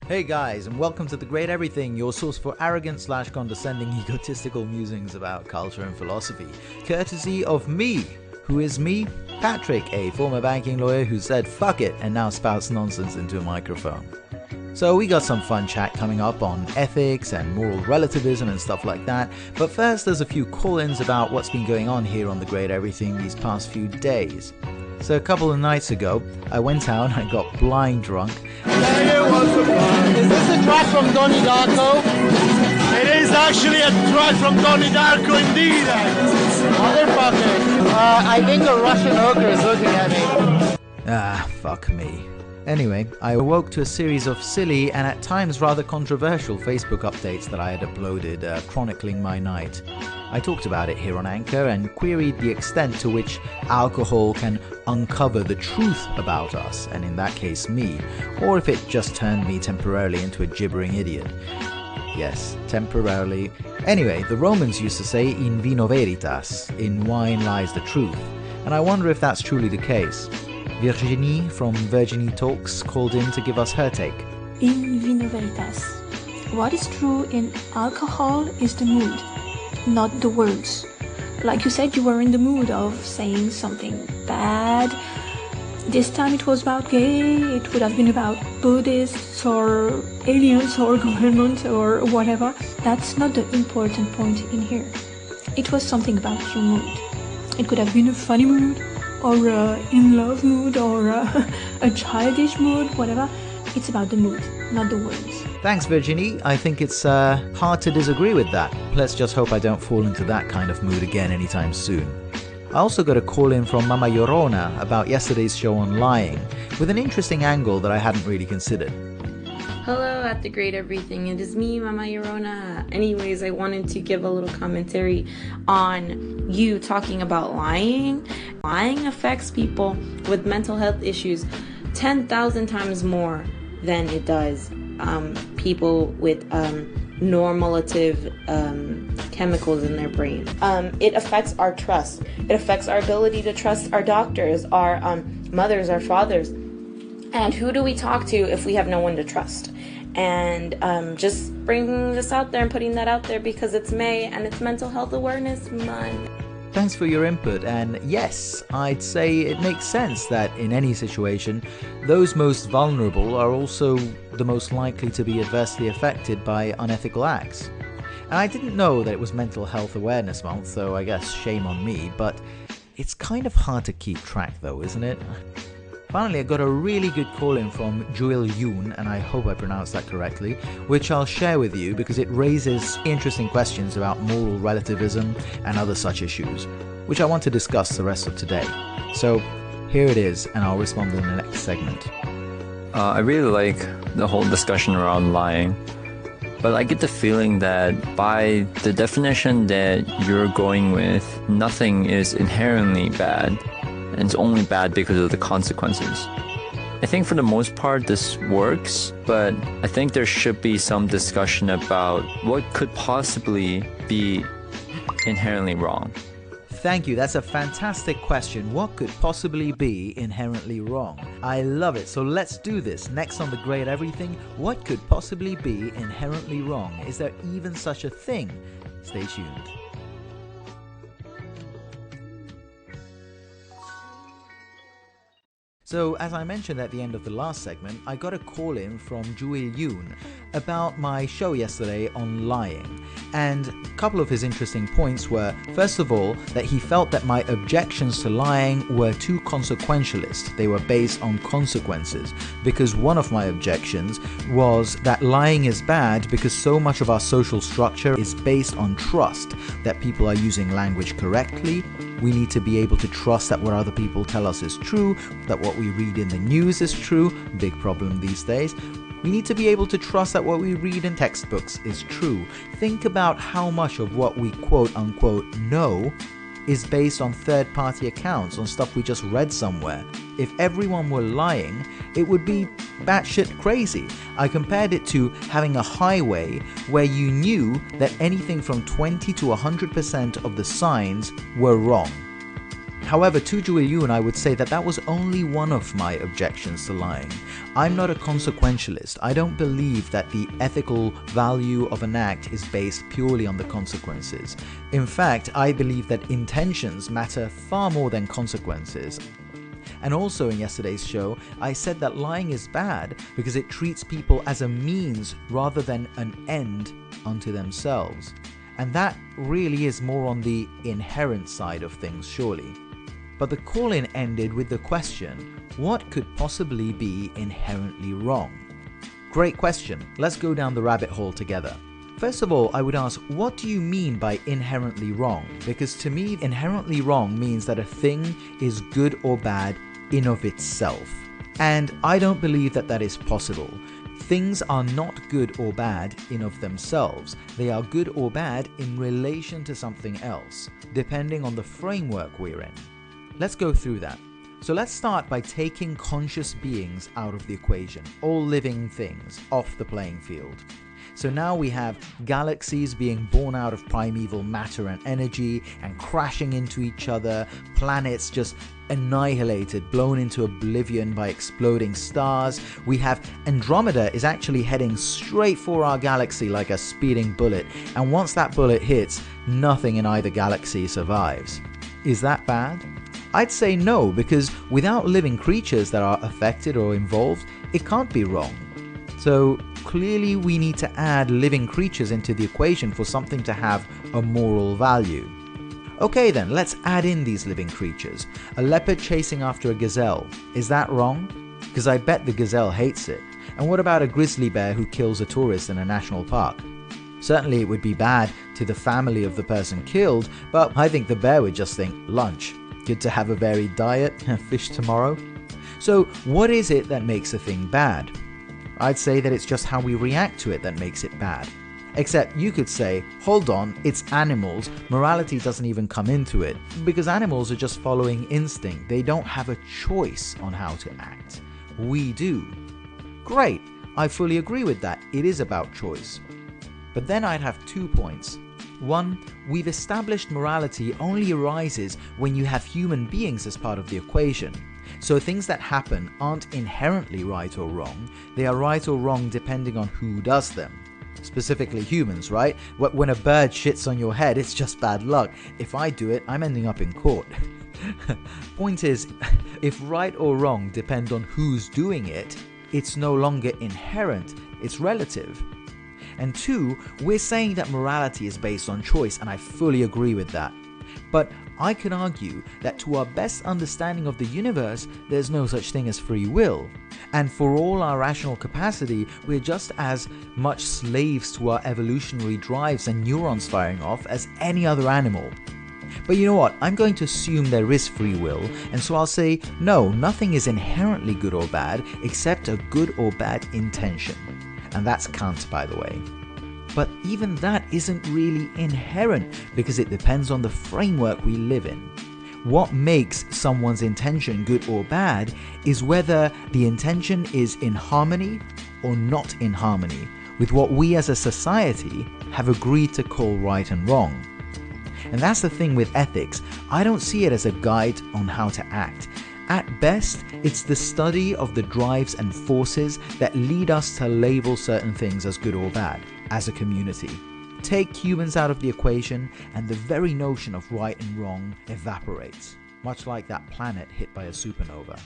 Hey guys, and welcome to The Great Everything, your source for arrogant / condescending egotistical musings about culture and philosophy, courtesy of me. Who is me? Patrick, a former banking lawyer who said fuck it and now spouts nonsense into a microphone. So we got some fun chat coming up on ethics and moral relativism and stuff like that, but first there's a few call-ins about what's been going on here on The Great Everything these past few days. So a couple of nights ago, I went out and I got blind drunk. Is this a track from Donnie Darko? It is actually a track from Donnie Darko indeed. Motherfucker. I think a Russian ogre is looking at me. Ah, fuck me. Anyway, I awoke to a series of silly and at times rather controversial Facebook updates that I had uploaded chronicling my night. I talked about it here on Anchor and queried the extent to which alcohol can uncover the truth about us, and in that case me, or if it just turned me temporarily into a gibbering idiot. Yes, temporarily. Anyway, the Romans used to say in vino veritas, in wine lies the truth, and I wonder if that's truly the case. Virginie from Virginie Talks called in to give us her take. In vino veritas. What is true in alcohol is the mood, not the words. Like you said, you were in the mood of saying something bad. This time it was about gay, it would have been about Buddhists or aliens or government or whatever. That's not the important point in here. It was something about your mood. It could have been a funny mood, or a in-love mood, or a childish mood, whatever. It's about the mood, not the words. Thanks, Virginie. I think it's hard to disagree with that. Let's just hope I don't fall into that kind of mood again anytime soon. I also got a call in from Mama Llorona about yesterday's show on lying, with an interesting angle that I hadn't really considered. Hello at The Great Everything, it is me, Mama Llorona. Anyways, I wanted to give a little commentary on you talking about lying. Lying affects people with mental health issues 10,000 times more than it does people with normalative chemicals in their brain. It affects our trust. It affects our ability to trust our doctors, our mothers, our fathers. And who do we talk to if we have no one to trust? And just bringing this out there and putting that out there because it's May and it's Mental Health Awareness Month. Thanks for your input, and yes, I'd say it makes sense that in any situation, those most vulnerable are also the most likely to be adversely affected by unethical acts. And I didn't know that it was Mental Health Awareness Month, so I guess shame on me, but it's kind of hard to keep track though, isn't it? Finally, I got a really good call in from Juil Yoon, and I hope I pronounced that correctly, which I'll share with you because it raises interesting questions about moral relativism and other such issues, which I want to discuss the rest of today. So here it is, and I'll respond in the next segment. I really like the whole discussion around lying, but I get the feeling that by the definition that you're going with, nothing is inherently bad. And it's only bad because of the consequences. I think for the most part this works, but I think there should be some discussion about what could possibly be inherently wrong. Thank you, that's a fantastic question. What could possibly be inherently wrong? I love it, so let's do this. Next on The Great Everything, what could possibly be inherently wrong? Is there even such a thing? Stay tuned. So, as I mentioned at the end of the last segment, I got a call in from Juil Yoon about my show yesterday on lying. And a couple of his interesting points were, first of all, that he felt that my objections to lying were too consequentialist. They were based on consequences. Because one of my objections was that lying is bad because so much of our social structure is based on trust, that people are using language correctly. We need to be able to trust that what other people tell us is true, that what we read in the news is true, big problem these days. We need to be able to trust that what we read in textbooks is true. Think about how much of what we quote unquote know is based on third-party accounts, on stuff we just read somewhere. If everyone were lying, it would be batshit crazy. I compared it to having a highway where you knew that anything from 20 to 100% of the signs were wrong. However, to Juil Yoon, I would say that that was only one of my objections to lying. I'm not a consequentialist. I don't believe that the ethical value of an act is based purely on the consequences. In fact, I believe that intentions matter far more than consequences. And also in yesterday's show, I said that lying is bad because it treats people as a means rather than an end unto themselves. And that really is more on the inherent side of things, surely. But the call-in ended with the question, what could possibly be inherently wrong? Great question. Let's go down the rabbit hole together. First of all, I would ask, what do you mean by inherently wrong? Because to me, inherently wrong means that a thing is good or bad in of itself. And I don't believe that that is possible. Things are not good or bad in of themselves. They are good or bad in relation to something else, depending on the framework we're in. Let's go through that. So let's start by taking conscious beings out of the equation, all living things off the playing field. So now we have galaxies being born out of primeval matter and energy and crashing into each other, planets just annihilated, blown into oblivion by exploding stars. We have Andromeda is actually heading straight for our galaxy like a speeding bullet, and once that bullet hits, nothing in either galaxy survives. Is that bad? I'd say no, because without living creatures that are affected or involved, it can't be wrong. So clearly we need to add living creatures into the equation for something to have a moral value. Okay then, let's add in these living creatures. A leopard chasing after a gazelle. Is that wrong? Because I bet the gazelle hates it. And what about a grizzly bear who kills a tourist in a national park? Certainly it would be bad to the family of the person killed, but I think the bear would just think, lunch. Good to have a varied diet, fish tomorrow. So what is it that makes a thing bad? I'd say that it's just how we react to it that makes it bad. Except you could say, hold on, it's animals, morality doesn't even come into it, because animals are just following instinct, they don't have a choice on how to act. We do. Great, I fully agree with that, it is about choice. But then I'd have 2 points. One, we've established morality only arises when you have human beings as part of the equation. So things that happen aren't inherently right or wrong, they are right or wrong depending on who does them. Specifically humans, right? When a bird shits on your head, it's just bad luck. If I do it, I'm ending up in court. Point is, if right or wrong depend on who's doing it, it's no longer inherent, it's relative. And 2, we're saying that morality is based on choice, and I fully agree with that. But I could argue that to our best understanding of the universe, there's no such thing as free will. And for all our rational capacity, we're just as much slaves to our evolutionary drives and neurons firing off as any other animal. But you know what? I'm going to assume there is free will, and so I'll say, no, nothing is inherently good or bad except a good or bad intention. And that's Kant, by the way. But even that isn't really inherent because it depends on the framework we live in. What makes someone's intention good or bad is whether the intention is in harmony or not in harmony with what we as a society have agreed to call right and wrong. And that's the thing with ethics. I don't see it as a guide on how to act. At best, it's the study of the drives and forces that lead us to label certain things as good or bad, as a community. Take humans out of the equation and the very notion of right and wrong evaporates, much like that planet hit by a supernova.